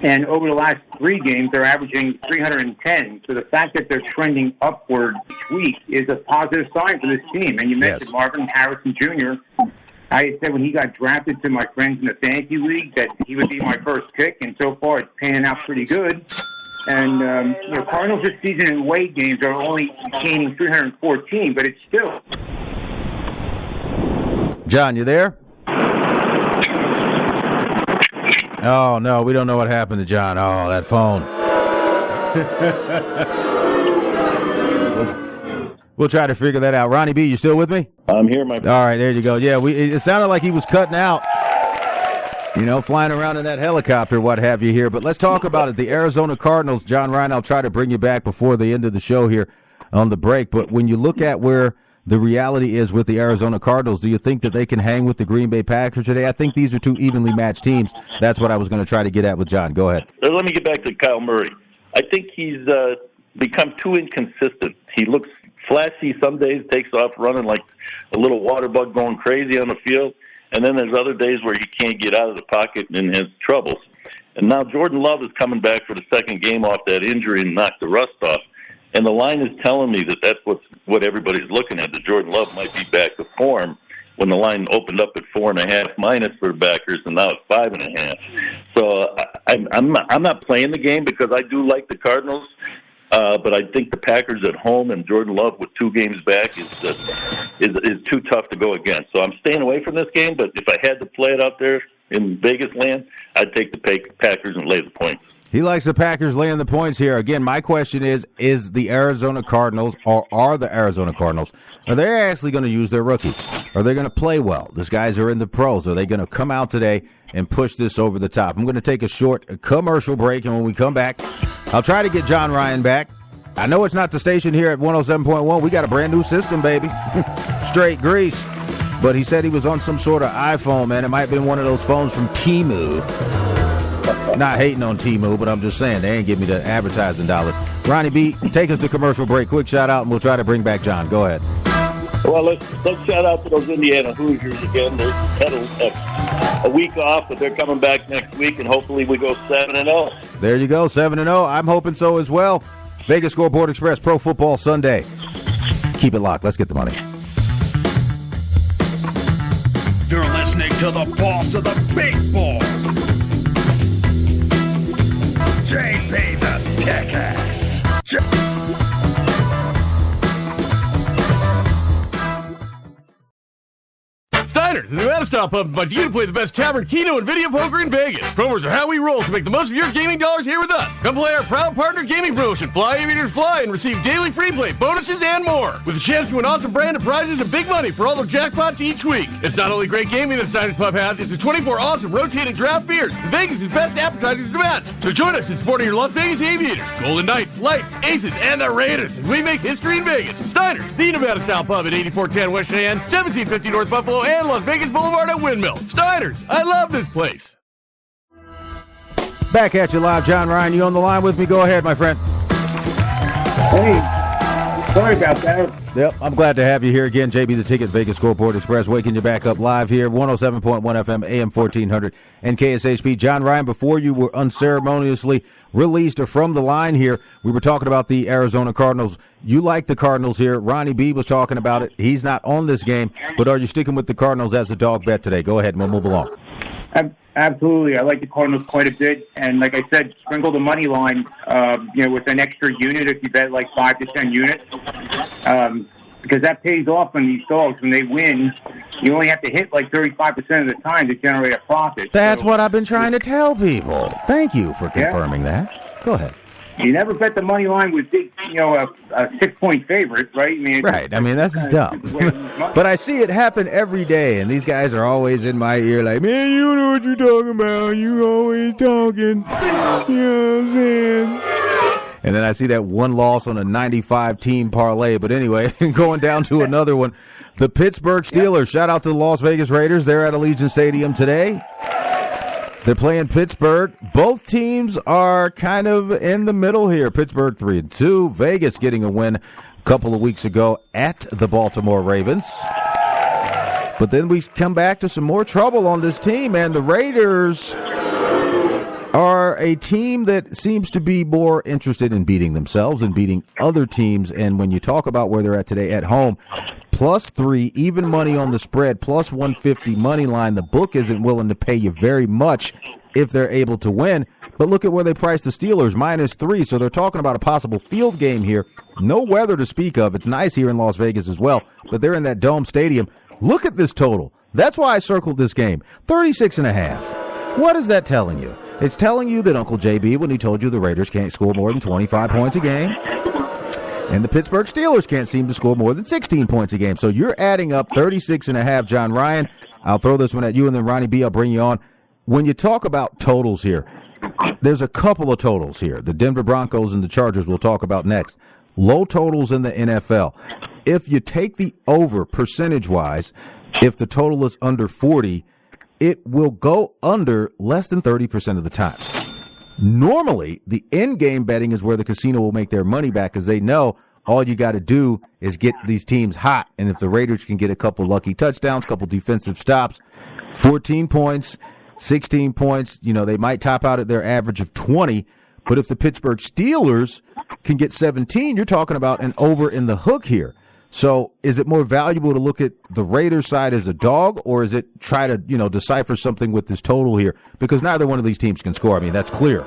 and over the last 3 games, they're averaging 310. So the fact that they're trending upward each week is a positive sign for this team. And you mentioned Marvin Harrison Jr. I said when he got drafted to my friends in the fantasy league that he would be my first pick, and so far it's panning out pretty good. And Cardinals this season in away games are only gaining 314, but it's still. John, you there? Oh, no, we don't know what happened to John. Oh, that phone. We'll try to figure that out. Ronnie B, you still with me? I'm here, my friend. All right, there you go. Yeah, it sounded like he was cutting out, flying around in that helicopter, what have you here. But let's talk about it. The Arizona Cardinals, John Ryan, I'll try to bring you back before the end of the show here on the break. But when you look at where the reality is with the Arizona Cardinals, do you think that they can hang with the Green Bay Packers today? I think these are two evenly matched teams. That's what I was going to try to get at with John. Go ahead. Let me get back to Kyle Murray. I think he's become too inconsistent. He looks flashy some days, takes off running like a little water bug going crazy on the field, and then there's other days where he can't get out of the pocket and has troubles. And now Jordan Love is coming back for the second game off that injury and knocked the rust off. And the line is telling me that that's what everybody's looking at, that Jordan Love might be back to form when the line opened up at 4.5 minus for the backers, and now it's 5.5. So I'm not playing the game because I do like the Cardinals, but I think the Packers at home and Jordan Love with 2 games back is too tough to go against. So I'm staying away from this game, but if I had to play it out there in Vegas land, I'd take the Packers and lay the points. He likes the Packers laying the points here. Again, my question is the Arizona Cardinals, or are the Arizona Cardinals, are they actually going to use their rookie? Are they going to play well? These guys are in the pros. Are they going to come out today and push this over the top? I'm going to take a short commercial break, and when we come back, I'll try to get John Ryan back. I know it's not the station here at 107.1. We got a brand new system, baby. Straight grease. But he said he was on some sort of iPhone, man. It might have been one of those phones from Temu. Not hating on Temu, but I'm just saying they ain't give me the advertising dollars. Ronnie B, take us to commercial break. Quick shout out, and we'll try to bring back John. Go ahead. Well, let's shout out to those Indiana Hoosiers again. They had a week off, but they're coming back next week, and hopefully we go 7-0. There you go, 7-0. I'm hoping so as well. Vegas Scoreboard Express Pro Football Sunday. Keep it locked. Let's get the money. You're listening to the boss of the big ball, JP the Tech Ass. Steiner's, the new out-of-style pub invites you to play the best tavern, keno, and video poker in Vegas. Promos are how we roll, so make the most of your gaming dollars here with us. Come play our proud partner gaming promotion, Fly Aviators Fly, and receive daily free play, bonuses, and more. With a chance to win awesome brand of prizes and big money for all the jackpots each week. It's not only great gaming that Steiner's Pub has, it's the 24 awesome rotating draft beers, and Vegas' best appetizers to match. So join us in supporting your Las Vegas Aviators, Golden Knights, Lights, Aces, and the Raiders as we make history in Vegas. Steiner's, the Nevada-style pub at 8410 West Cheyenne, 1750 North Buffalo, and Las Vegas Boulevard at Windmill. Steiner's, I love this place. Back at you live, John Ryan. You on the line with me? Go ahead, my friend. Hey, sorry about that. Yep, I'm glad to have you here again. JB the Ticket, Vegas Scoreboard Express, waking you back up live here, 107.1 FM, AM 1400, and KSHP. John Ryan, before you were unceremoniously released from the line here, we were talking about the Arizona Cardinals. You like the Cardinals here. Ronnie B was talking about it. He's not on this game, but are you sticking with the Cardinals as a dog bet today? Go ahead, and we'll move along. Absolutely. I like the Cardinals quite a bit. And like I said, sprinkle the money line, with an extra unit if you bet like 5 to 10 units. Because that pays off on these dogs. When they win, you only have to hit like 35% of the time to generate a profit. That's what I've been trying to tell people. Thank you for confirming that. Go ahead. You never bet the money line with big, a 6-point favorite, right? Right. I mean, that's just dumb. But I see it happen every day, and these guys are always in my ear like, man, you know what you're talking about. You always talking. You know what I'm saying? And then I see that one loss on a 95-team parlay. But anyway, going down to another one. The Pittsburgh Steelers. Shout out to the Las Vegas Raiders. They're at Allegiant Stadium today. They're playing Pittsburgh. Both teams are kind of in the middle here. Pittsburgh 3-2. Vegas getting a win a couple of weeks ago at the Baltimore Ravens. But then we come back to some more trouble on this team, and the Raiders are a team that seems to be more interested in beating themselves and beating other teams. And when you talk about where they're at today at home, +3, even money on the spread, +150 money line. The book isn't willing to pay you very much if they're able to win. But look at where they priced the Steelers, -3. So they're talking about a possible field game here. No weather to speak of. It's nice here in Las Vegas as well, but they're in that dome stadium. Look at this total. That's why I circled this game. 36.5. What is that telling you? It's telling you that Uncle JB, when he told you the Raiders can't score more than 25 points a game, and the Pittsburgh Steelers can't seem to score more than 16 points a game. So you're adding up 36.5, John Ryan. I'll throw this one at you, and then Ronnie B, I'll bring you on. When you talk about totals here, there's a couple of totals here. The Denver Broncos and the Chargers we'll talk about next. Low totals in the NFL. if you take the over percentage-wise, if the total is under 40, it will go under less than 30% of the time. Normally, the in-game betting is where the casino will make their money back because they know all you got to do is get these teams hot. And if the Raiders can get a couple lucky touchdowns, couple defensive stops, 14 points, 16 points, they might top out at their average of 20. But if the Pittsburgh Steelers can get 17, you're talking about an over in the hook here. So is it more valuable to look at the Raiders side as a dog, or is it try to, decipher something with this total here? Because neither one of these teams can score. I mean, that's clear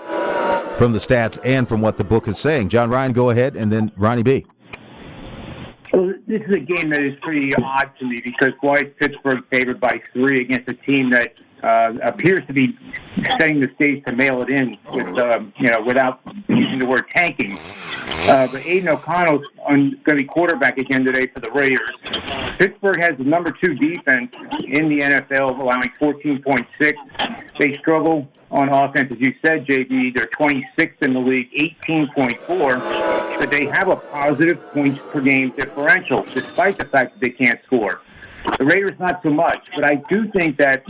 from the stats and from what the book is saying. John Ryan, go ahead, and then Ronnie B. Well, this is a game that is pretty odd to me because why is Pittsburgh favored by 3 against a team that appears to be setting the stage to mail it in with, without using the word tanking. But Aiden O'Connell's going to be quarterback again today for the Raiders. Pittsburgh has the number 2 defense in the NFL, allowing 14.6. They struggle on offense, as you said, JB. They're 26th in the league, 18.4. But they have a positive points per game differential, despite the fact that they can't score. The Raiders not so much, but I do think that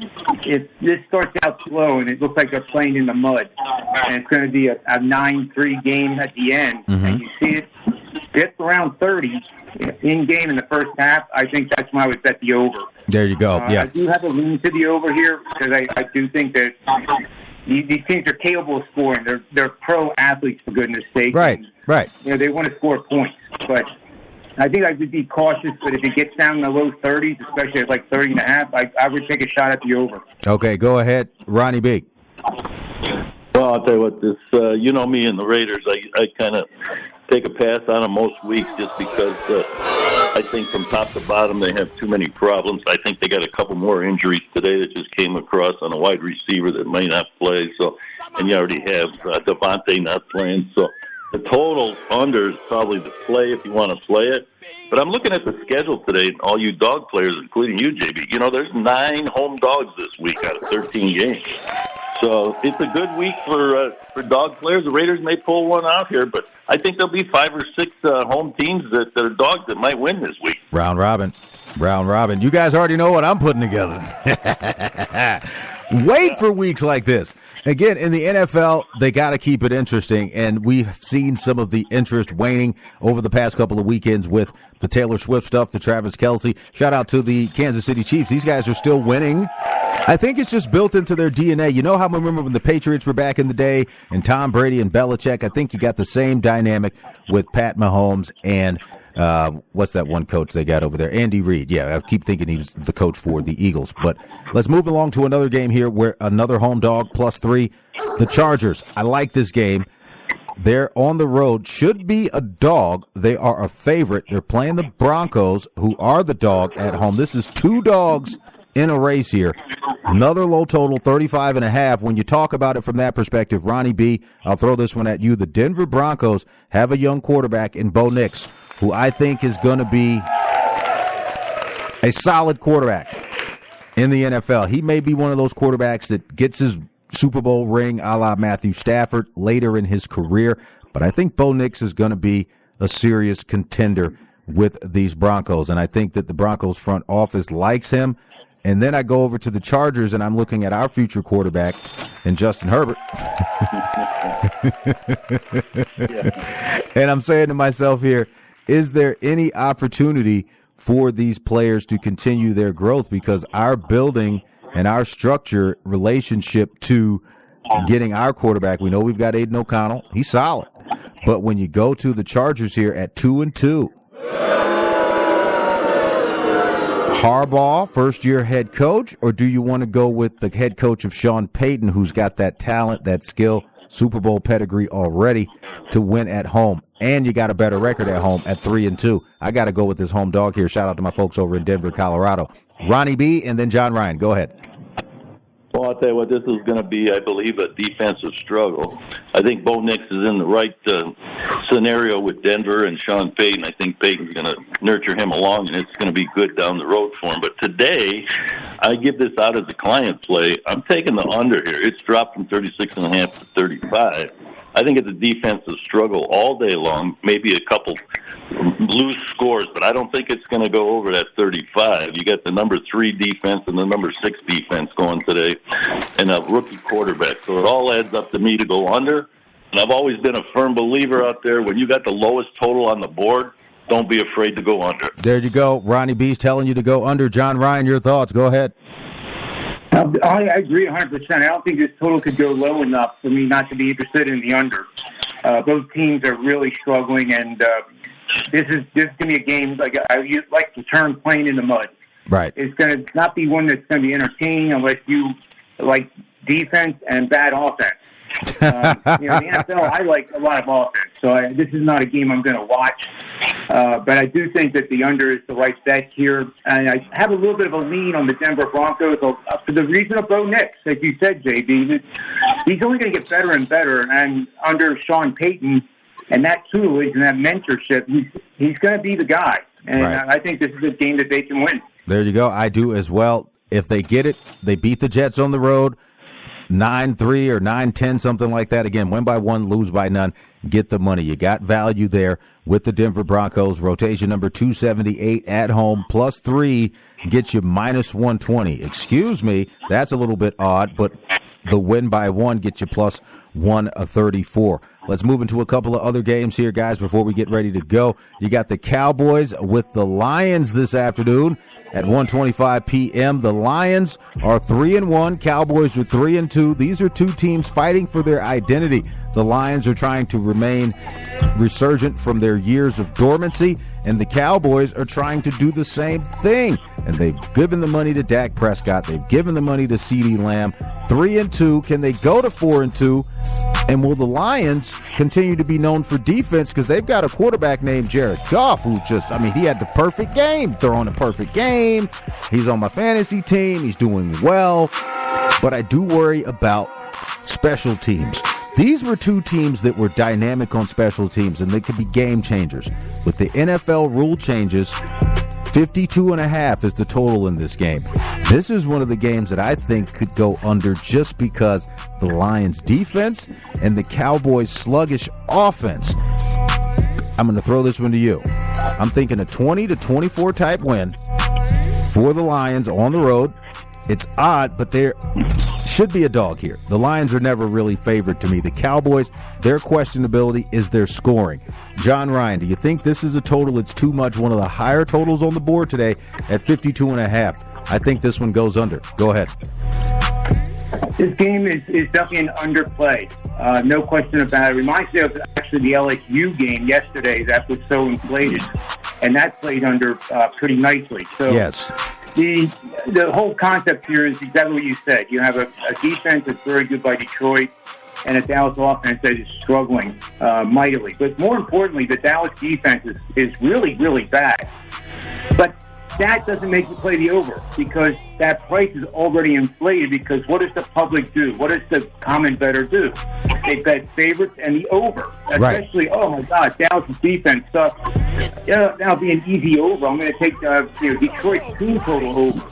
if this starts out slow and it looks like they're playing in the mud, and it's going to be a 9-3 game at the end, and you see it dip around 30 in game in the first half, I think that's when I would bet the over. There you go. Yeah, I do have a lean to the over here because I do think that these teams are capable of scoring. They're pro athletes, for goodness sake. Right. They want to score points, but I think I would be cautious, but if it gets down in the low 30s, especially at like 30.5, I would take a shot at the over. Okay, go ahead, Ronnie B. Well, I'll tell you what, this me and the Raiders, I kind of take a pass on them most weeks just because I think from top to bottom they have too many problems. I think they got a couple more injuries today that just came across on a wide receiver that may not play. So, and you already have Devontae not playing, so the total under is probably the play if you want to play it. But I'm looking at the schedule today, and all you dog players, including you, JB, there's 9 home dogs this week out of 13 games. So it's a good week for dog players. The Raiders may pull one out here, but I think there'll be 5 or 6 home teams that are dogs that might win this week. Round robin. You guys already know what I'm putting together. Wait for weeks like this. Again, in the NFL, they got to keep it interesting, and we've seen some of the interest waning over the past couple of weekends with the Taylor Swift stuff, the Travis Kelce. Shout out to the Kansas City Chiefs. These guys are still winning. I think it's just built into their DNA. You know how I remember when the Patriots were back in the day and Tom Brady and Belichick? I think you got the same dynamic with Pat Mahomes and what's that one coach they got over there? Andy Reid. Yeah, I keep thinking he was the coach for the Eagles. But let's move along to another game here where another home dog +3. The Chargers. I like this game. They're on the road. Should be a dog. They are a favorite. They're playing the Broncos, who are the dog at home. This is 2 dogs in a race here. Another low total, 35.5. When you talk about it from that perspective, Ronnie B., I'll throw this one at you. The Denver Broncos have a young quarterback in Bo Nix, who I think is going to be a solid quarterback in the NFL. He may be one of those quarterbacks that gets his Super Bowl ring a la Matthew Stafford later in his career, but I think Bo Nix is going to be a serious contender with these Broncos, and I think that the Broncos front office likes him. And then I go over to the Chargers, and I'm looking at our future quarterback in Justin Herbert. And I'm saying to myself here, is there any opportunity for these players to continue their growth? Because our building and our structure relationship to getting our quarterback, we know we've got Aiden O'Connell. He's solid. But when you go to the Chargers here at 2-2, Harbaugh, first-year head coach, or do you want to go with the head coach of Sean Payton, who's got that talent, that skill, Super Bowl pedigree already to win at home? And you got a better record at home at 3-2. I got to go with this home dog here. Shout out to my folks over in Denver, Colorado. Ronnie B. and then John Ryan. Go ahead. Well, I'll tell you what, this is going to be, I believe, a defensive struggle. I think Bo Nix is in the right scenario with Denver and Sean Payton. I think Payton's going to nurture him along, and it's going to be good down the road for him. But today, I give this out as a client play. I'm taking the under here. It's dropped from 36.5 to 35. I think it's a defensive struggle all day long, maybe a couple loose scores, but I don't think it's going to go over that 35. You got the number 3 defense and the number 6 defense going today, and a rookie quarterback. So it all adds up to me to go under. And I've always been a firm believer out there, when you got the lowest total on the board, don't be afraid to go under. There you go. Ronnie B's telling you to go under. John Ryan, your thoughts. Go ahead. I agree 100%. I don't think this total could go low enough for me not to be interested in the under. Both teams are really struggling, and this is going to be a game, like I like the term, playing in the mud. Right. It's going to not be one that's going to be entertaining unless you like defense and bad offense. The NFL, I like a lot of offense, so this is not a game I'm going to watch. But I do think that the under is the right bet here. And I have a little bit of a lean on the Denver Broncos for the reason of Bo Nix, like you said, JB. He's only going to get better and better. And under Sean Payton and that tutelage and that mentorship, he's going to be the guy. And right. I think this is a game that they can win. There you go. I do as well. If they get it, they beat the Jets on the road. 9-3 or 9-10, something like that. Again, win by 1, lose by none. Get the money. You got value there with the Denver Broncos. Rotation number 278 at home, plus 3 gets you minus 120. Excuse me, that's a little bit odd, but the win by 1 gets you plus 134. Let's move into a couple of other games here, guys, before we get ready to go. You got the Cowboys with the Lions this afternoon at 1:25 p.m. The Lions are 3-1. Cowboys are 3-2. These are two teams fighting for their identity. The Lions are trying to remain resurgent from their years of dormancy, and the Cowboys are trying to do the same thing. And they've given the money to Dak Prescott. They've given the money to CeeDee Lamb. 3-2. Can they go to 4-2? And will the Lions continue to be known for defense? Because they've got a quarterback named Jared Goff who he had the perfect game, throwing a perfect game. He's on my fantasy team. He's doing well. But I do worry about special teams. These were two teams that were dynamic on special teams, and they could be game changers. With the NFL rule changes, 52.5 is the total in this game. This is one of the games that I think could go under just because the Lions' defense and the Cowboys' sluggish offense. I'm going to throw this one to you. I'm thinking a 20-24 type win for the Lions on the road. It's odd, but there should be a dog here. The Lions are never really favored to me. The Cowboys, their questionability is their scoring. John Ryan, do you think this is a total that's too much? One of the higher totals on the board today at 52.5. I think this one goes under. Go ahead. This game is definitely an underplay. No question about it. Reminds me of actually the LSU game yesterday that was so inflated, and that played under pretty nicely. So yes. The whole concept here is exactly what you said. You have a defense that's very good by Detroit and a Dallas offense that is struggling mightily. But more importantly, the Dallas defense is really, really bad. But that doesn't make you play the over because that price is already inflated because what does the public do? What does the common bettor do? They bet favorites and the over. Especially, oh my God, Dallas' defense sucks. That'll be an easy over. I'm going to take Detroit's team total over.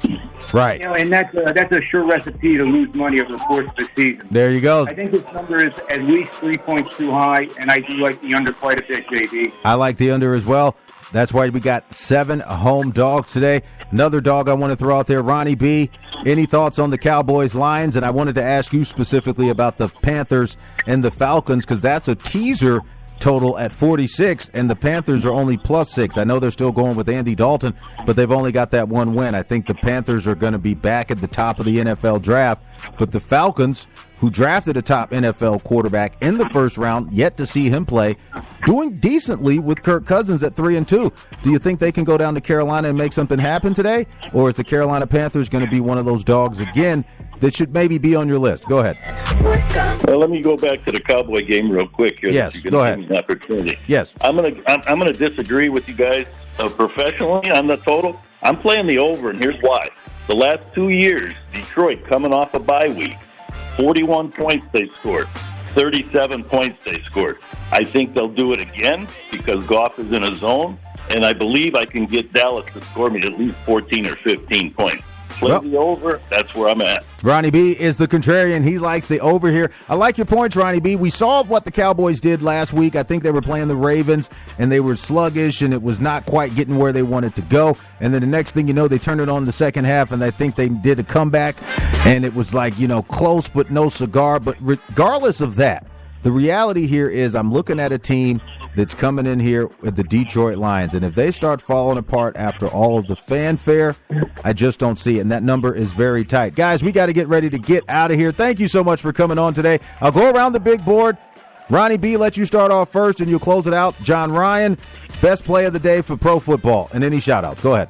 Right. And that's a sure recipe to lose money over the course of the season. There you go. I think this number is at least 3 points too high, and I do like the under quite a bit, JB. I like the under as well. That's why we got 7 home dogs today. Another dog I want to throw out there, Ronnie B. Any thoughts on the Cowboys Lions? And I wanted to ask you specifically about the Panthers and the Falcons because that's a teaser total at 46, and the Panthers are only +6. I know they're still going with Andy Dalton, but they've only got that one win. I think the Panthers are going to be back at the top of the NFL draft, but the Falcons, who drafted a top NFL quarterback in the first round, yet to see him play, doing decently with Kirk Cousins at 3-2. Do you think they can go down to Carolina and make something happen today? Or is the Carolina Panthers going to be one of those dogs again that should maybe be on your list? Go ahead. Well, let me go back to the Cowboy game real quick here. Yes, go ahead. Give me an opportunity. Yes. I'm gonna disagree with you guys professionally on the total. I'm playing the over, and here's why. The last 2 years, Detroit coming off a bye week, 41 points they scored, 37 points they scored. I think they'll do it again because Goff is in a zone, and I believe I can get Dallas to score me at least 14 or 15 points. Play the over. That's where I'm at. Ronnie B is the contrarian. He likes the over here. I like your points, Ronnie B. We saw what the Cowboys did last week. I think they were playing the Ravens, and they were sluggish, and it was not quite getting where they wanted to go. And then the next thing you know, they turned it on the second half, and I think they did a comeback, and it was like, close but no cigar. But regardless of that, the reality here is I'm looking at a team that's coming in here with the Detroit Lions. And if they start falling apart after all of the fanfare, I just don't see it. And that number is very tight. Guys, we got to get ready to get out of here. Thank you so much for coming on today. I'll go around the big board. Ronnie B, let you start off first, and you'll close it out. John Ryan, best play of the day for pro football. And any shout-outs. Go ahead.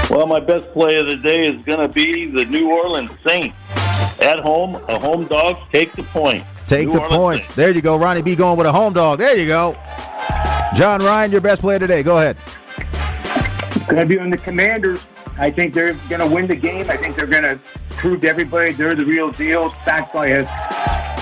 Well, my best play of the day is going to be the New Orleans Saints. At home, a home dog, take the point. Take New the Orleans points. Saints. There you go. Ronnie B going with a home dog. There you go. John Ryan, your best player today. Go ahead. It's going to be on the Commanders. I think they're going to win the game. I think they're going to prove to everybody they're the real deal. It's backed by a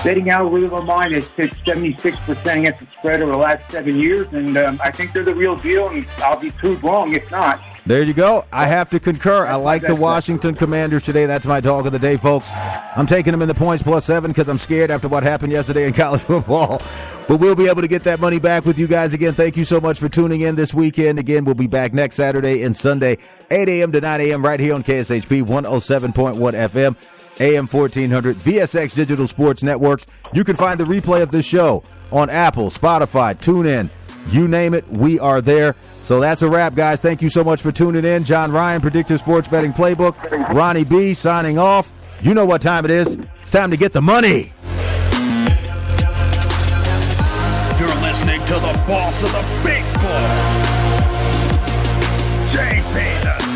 betting algorithm of mine has hit 76% against the spread over the last 7 years, and I think they're the real deal, and I'll be proved wrong if not. There you go. I have to concur. I like the Washington Commanders today. That's my dog of the day, folks. I'm taking them in the points +7 because I'm scared after what happened yesterday in college football. But we'll be able to get that money back with you guys again. Thank you so much for tuning in this weekend. Again, we'll be back next Saturday and Sunday, 8 a.m. to 9 a.m. right here on KSHP 107.1 FM, AM 1400, VSX Digital Sports Networks. You can find the replay of this show on Apple, Spotify, TuneIn, you name it, we are there. So that's a wrap, guys. Thank you so much for tuning in. John Ryan, Predictive Sports Betting Playbook. Ronnie B signing off. You know what time it is. It's time to get the money. You're listening to the boss of the big ball, Jay Payton.